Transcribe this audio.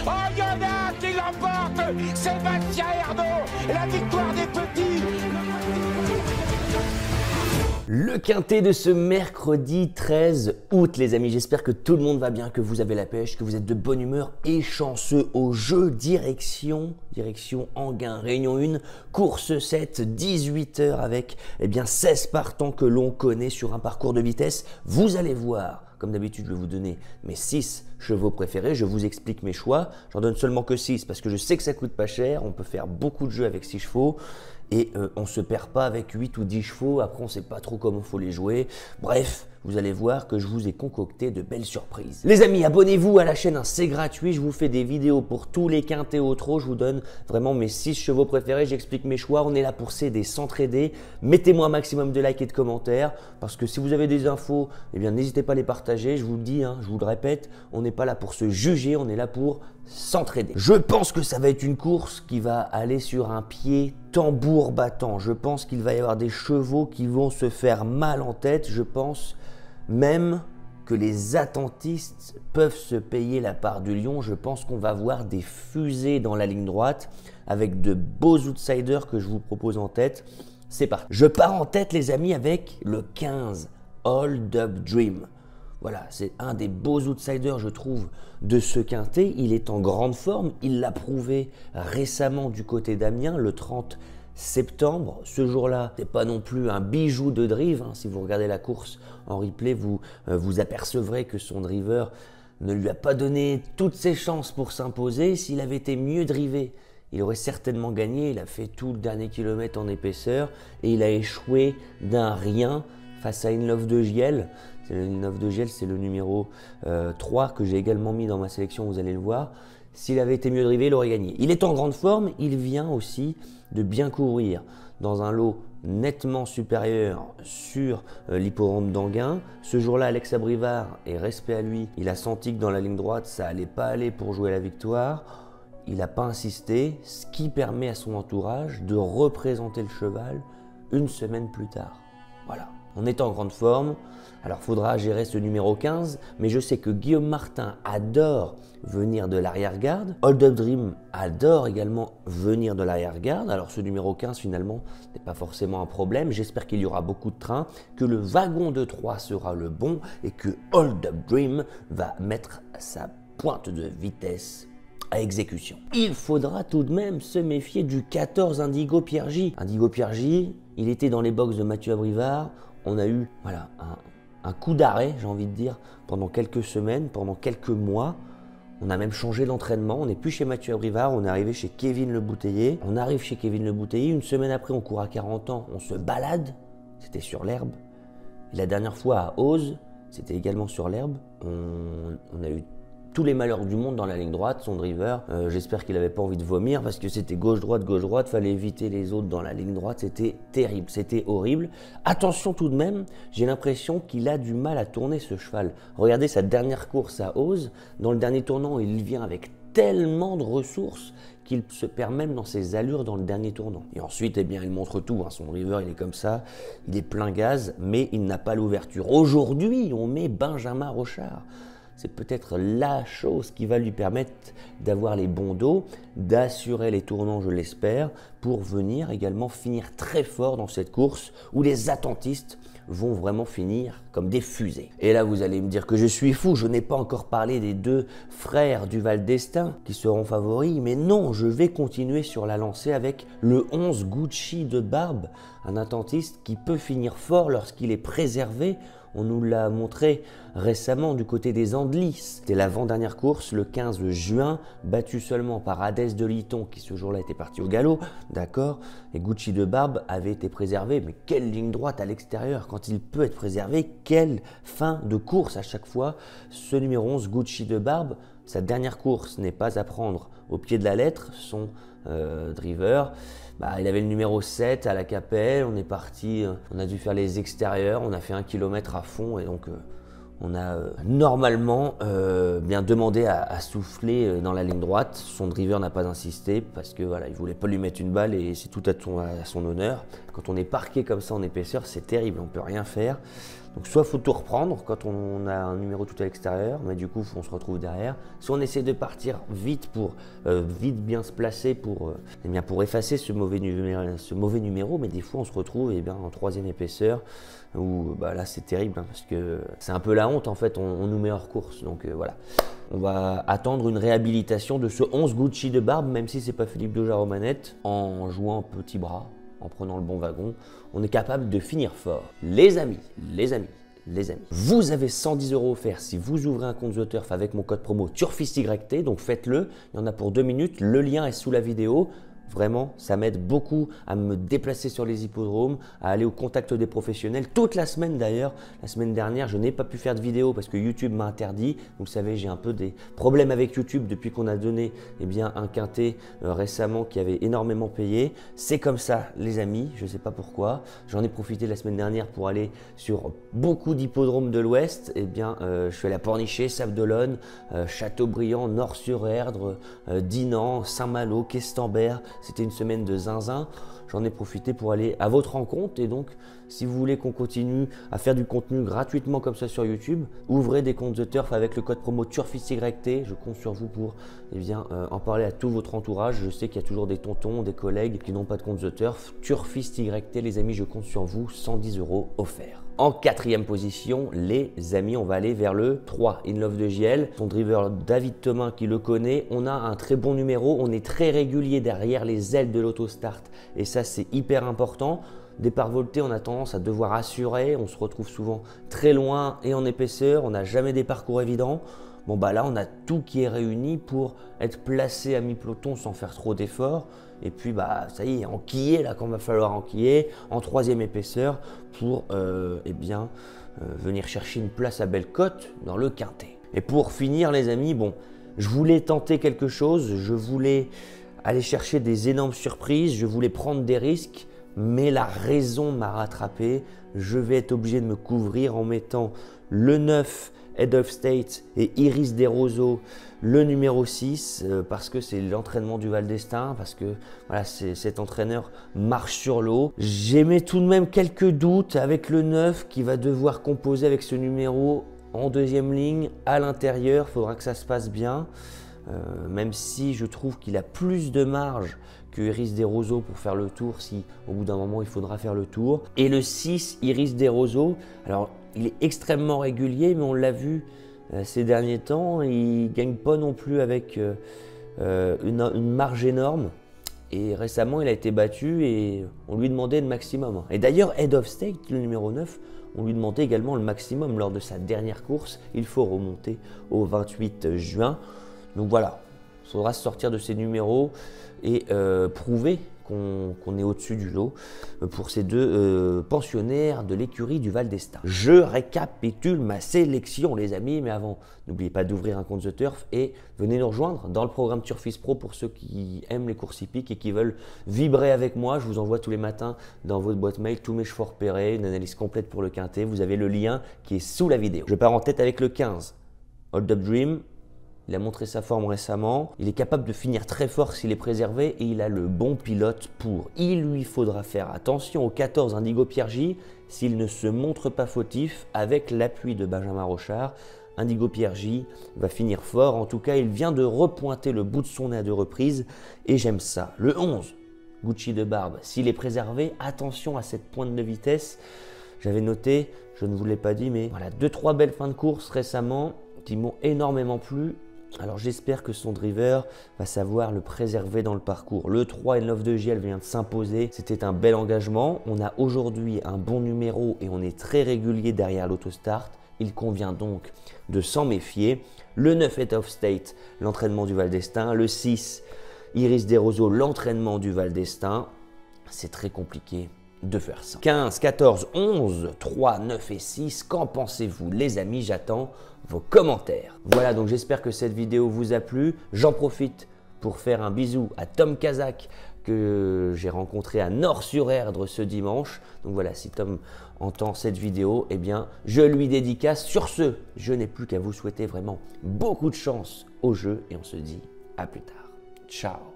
Oh, il y en a un qui l'emporte, Sébastien Ernaud, la victoire des petits. Le quintet de ce mercredi 13 août, les amis. J'espère que tout le monde va bien, que vous avez la pêche, que vous êtes de bonne humeur et chanceux au jeu. Direction Enghien, Réunion 1, course 7, 18 h avec 16 partants que l'on connaît sur un parcours de vitesse. Vous allez voir, comme d'habitude, je vais vous donner mes 6 chevaux préférés. Je vous explique mes choix. J'en donne seulement que 6 parce que je sais que ça coûte pas cher. On peut faire beaucoup de jeux avec 6 chevaux. Et on ne se perd pas avec 8 ou 10 chevaux, après on ne sait pas trop comment il faut les jouer. Bref, vous allez voir que je vous ai concocté de belles surprises. Les amis, abonnez-vous à la chaîne, hein, c'est gratuit. Je vous fais des vidéos pour tous les quintets au trot. Je vous donne vraiment mes 6 chevaux préférés, j'explique mes choix. On est là pour s'aider, s'entraider. Mettez-moi un maximum de likes et de commentaires, parce que si vous avez des infos, n'hésitez pas à les partager. Je vous le dis, hein, je vous le répète, on n'est pas là pour se juger, on est là pour s'entraider. Je pense que ça va être une course qui va aller sur un pied tambour battant. Je pense qu'il va y avoir des chevaux qui vont se faire mal en tête. Je pense même que les attentistes peuvent se payer la part du lion. Je pense qu'on va voir des fusées dans la ligne droite avec de beaux outsiders que je vous propose en tête. C'est parti. Je pars en tête, les amis, avec le 15, Hold Up Dream. Voilà, c'est un des beaux outsiders, je trouve, de ce quintet. Il est en grande forme. Il l'a prouvé récemment du côté d'Amiens, le 30 septembre. Ce jour-là, c'est pas non plus un bijou de drive. Hein. Si vous regardez la course en replay, vous apercevrez que son driver ne lui a pas donné toutes ses chances pour s'imposer. S'il avait été mieux drivé, il aurait certainement gagné. Il a fait tout le dernier kilomètre en épaisseur et il a échoué d'un rien face à In Love de Giel. In Love de Giel, c'est le numéro 3 que j'ai également mis dans ma sélection, vous allez le voir. S'il avait été mieux drivé, il aurait gagné. Il est en grande forme, il vient aussi de bien courir dans un lot nettement supérieur sur l'hippodrome d'Enghien. Ce jour-là, Alex Abrivard, et respect à lui, il a senti que dans la ligne droite, ça allait pas aller pour jouer la victoire. Il n'a pas insisté, ce qui permet à son entourage de représenter le cheval une semaine plus tard. Voilà. On est en grande forme, alors il faudra gérer ce numéro 15, mais je sais que Guillaume Martin adore venir de l'arrière-garde. Hold Up Dream adore également venir de l'arrière-garde. Alors ce numéro 15 finalement n'est pas forcément un problème. J'espère qu'il y aura beaucoup de trains, que le wagon de 3 sera le bon et que Hold Up Dream va mettre sa pointe de vitesse à exécution. Il faudra tout de même se méfier du 14 Indigo Pierre J. Indigo Pierre J, il était dans les box de Mathieu Abrivard. On a eu un coup d'arrêt, j'ai envie de dire, pendant quelques semaines, pendant quelques mois. On a même changé d'entraînement. On n'est plus chez Mathieu Abrivard, on est arrivé chez Kevin Le Bouteiller. On arrive chez Kevin Le Bouteiller, une semaine après, on court à 40 ans, on se balade. C'était sur l'herbe. Et la dernière fois à Ose, c'était également sur l'herbe. On a eu tous les malheurs du monde dans la ligne droite, son driver. J'espère qu'il n'avait pas envie de vomir parce que c'était gauche-droite, fallait éviter les autres dans la ligne droite, c'était terrible, c'était horrible. Attention tout de même, j'ai l'impression qu'il a du mal à tourner ce cheval. Regardez sa dernière course à Ose, dans le dernier tournant, il vient avec tellement de ressources qu'il se perd même dans ses allures dans le dernier tournant. Et ensuite, il montre tout, hein. Son driver, il est comme ça, il est plein gaz, mais il n'a pas l'ouverture. Aujourd'hui, on met Benjamin Rochard. C'est peut-être la chose qui va lui permettre d'avoir les bons dos, d'assurer les tournants, je l'espère, pour venir également finir très fort dans cette course où les attentistes vont vraiment finir comme des fusées. Et là, vous allez me dire que je suis fou, je n'ai pas encore parlé des 2 frères du Val d'Estaing qui seront favoris, mais non, je vais continuer sur la lancée avec le 11 Gucci de Barbe, un attentiste qui peut finir fort lorsqu'il est préservé. On nous l'a montré récemment du côté des Andelys. C'était l'avant-dernière course, le 15 juin, battu seulement par Hadès de Liton, qui ce jour-là était parti au galop, d'accord. Et Gucci de Barbe avait été préservé. Mais quelle ligne droite à l'extérieur, quand il peut être préservé, quelle fin de course à chaque fois. Ce numéro 11, Gucci de Barbe, sa dernière course n'est pas à prendre au pied de la lettre, son driver. Il avait le numéro 7 à la Capelle, on est parti, on a dû faire les extérieurs, on a fait 1 kilomètre à fond et donc on a normalement bien demandé à souffler dans la ligne droite. Son driver n'a pas insisté parce que voilà, il voulait pas lui mettre une balle et c'est tout à son honneur. Quand on est parqué comme ça en épaisseur, c'est terrible, on peut rien faire. Donc soit il faut tout reprendre quand on a un numéro tout à l'extérieur, mais du coup on se retrouve derrière. Soit on essaie de partir vite pour vite bien se placer pour effacer ce mauvais numéro, mais des fois on se retrouve en troisième épaisseur, où là c'est terrible parce que c'est un peu la honte en fait, on nous met hors course. Donc voilà, on va attendre une réhabilitation de ce 11 Gucci de Barbe, même si c'est pas Philippe Daujar aux manettes, en jouant petit bras, en prenant le bon wagon, on est capable de finir fort. Les amis, vous avez 110 € offerts si vous ouvrez un compte The Turf avec mon code promo TurfistYT, donc faites-le, il y en a pour 2 minutes, le lien est sous la vidéo. Vraiment, ça m'aide beaucoup à me déplacer sur les hippodromes, à aller au contact des professionnels. Toute la semaine d'ailleurs, la semaine dernière, je n'ai pas pu faire de vidéo parce que YouTube m'a interdit. Vous savez, j'ai un peu des problèmes avec YouTube depuis qu'on a donné un quintet récemment qui avait énormément payé. C'est comme ça, les amis, je ne sais pas pourquoi. J'en ai profité la semaine dernière pour aller sur beaucoup d'hippodromes de l'Ouest. Je suis allé à Pornichet, Sables-d'Olonne, Châteaubriand, Nord-sur-Erdre, Dinan, Saint-Malo, Questembert. C'était une semaine de zinzin. J'en ai profité pour aller à votre rencontre. Et donc, si vous voulez qu'on continue à faire du contenu gratuitement comme ça sur YouTube, ouvrez des comptes The Turf avec le code promo TurfistYT. Je compte sur vous pour en parler à tout votre entourage. Je sais qu'il y a toujours des tontons, des collègues qui n'ont pas de compte The Turf. TurfistYT, les amis, je compte sur vous. 110 € offerts. En quatrième position, les amis, on va aller vers le 3, In Love de JL. Son driver David Thomin qui le connaît. On a un très bon numéro. On est très régulier derrière les ailes de l'autostart. Et ça, c'est hyper important. Départ volté, on a tendance à devoir assurer. On se retrouve souvent très loin et en épaisseur. On n'a jamais des parcours évidents. Bon, là, on a tout qui est réuni pour être placé à mi-peloton sans faire trop d'efforts. Et puis, ça y est, enquiller, là, quand va falloir enquiller, en troisième épaisseur pour venir chercher une place à belle cote dans le quintet. Et pour finir, les amis, je voulais tenter quelque chose. Je voulais aller chercher des énormes surprises. Je voulais prendre des risques. Mais la raison m'a rattrapé. Je vais être obligé de me couvrir en mettant le 9 Head of State et Iris Desroseaux, le numéro 6, parce que c'est l'entraînement du Val d'Estaing, parce que voilà, cet entraîneur marche sur l'eau. J'émets tout de même quelques doutes avec le 9 qui va devoir composer avec ce numéro en deuxième ligne à l'intérieur. Il faudra que ça se passe bien. Même si je trouve qu'il a plus de marge que Iris Desroseaux pour faire le tour, si au bout d'un moment il faudra faire le tour. Et le 6, Iris Desroseaux, alors il est extrêmement régulier, mais on l'a vu ces derniers temps, il ne gagne pas non plus avec une marge énorme. Et récemment, il a été battu et on lui demandait le maximum. Et d'ailleurs, Head of State, le numéro 9, on lui demandait également le maximum lors de sa dernière course. Il faut remonter au 28 juin. Donc voilà, il faudra se sortir de ces numéros et prouver qu'on est au-dessus du lot pour ces deux pensionnaires de l'écurie du Val d'Estaing. Je récapitule ma sélection, les amis, mais avant, n'oubliez pas d'ouvrir un compte The Turf et venez nous rejoindre dans le programme Turfist Pro pour ceux qui aiment les courses hippiques et qui veulent vibrer avec moi. Je vous envoie tous les matins dans votre boîte mail tous mes chevaux repérés, une analyse complète pour le quintet. Vous avez le lien qui est sous la vidéo. Je pars en tête avec le 15, Hold Up Dream. Il a montré sa forme récemment, il est capable de finir très fort s'il est préservé et il a le bon pilote pour. Il lui faudra faire attention au 14 Indigo Piergy s'il ne se montre pas fautif avec l'appui de Benjamin Rochard. Indigo Piergy va finir fort, en tout cas il vient de repointer le bout de son nez à 2 reprises et j'aime ça. Le 11, Gucci de Barbe, s'il est préservé, attention à cette pointe de vitesse. J'avais noté, je ne vous l'ai pas dit, mais voilà, 2-3 belles fins de course récemment qui m'ont énormément plu. Alors j'espère que son driver va savoir le préserver dans le parcours. Le 3 In Love de JL vient de s'imposer, c'était un bel engagement. On a aujourd'hui un bon numéro et on est très régulier derrière l'autostart. Il convient donc de s'en méfier. Le 9 Head of State, l'entraînement du Val d'Estaing. Le 6 Iris Desroseaux, l'entraînement du Val d'Estaing. C'est très compliqué de faire ça. 15, 14, 11, 3, 9 et 6. Qu'en pensez-vous, les amis? J'attends vos commentaires. Voilà, donc j'espère que cette vidéo vous a plu. J'en profite pour faire un bisou à Tom Kazak que j'ai rencontré à Nord-sur-Erdre ce dimanche. Donc voilà, si Tom entend cette vidéo, eh bien, je lui dédicace. Sur ce, je n'ai plus qu'à vous souhaiter vraiment beaucoup de chance au jeu et on se dit à plus tard. Ciao.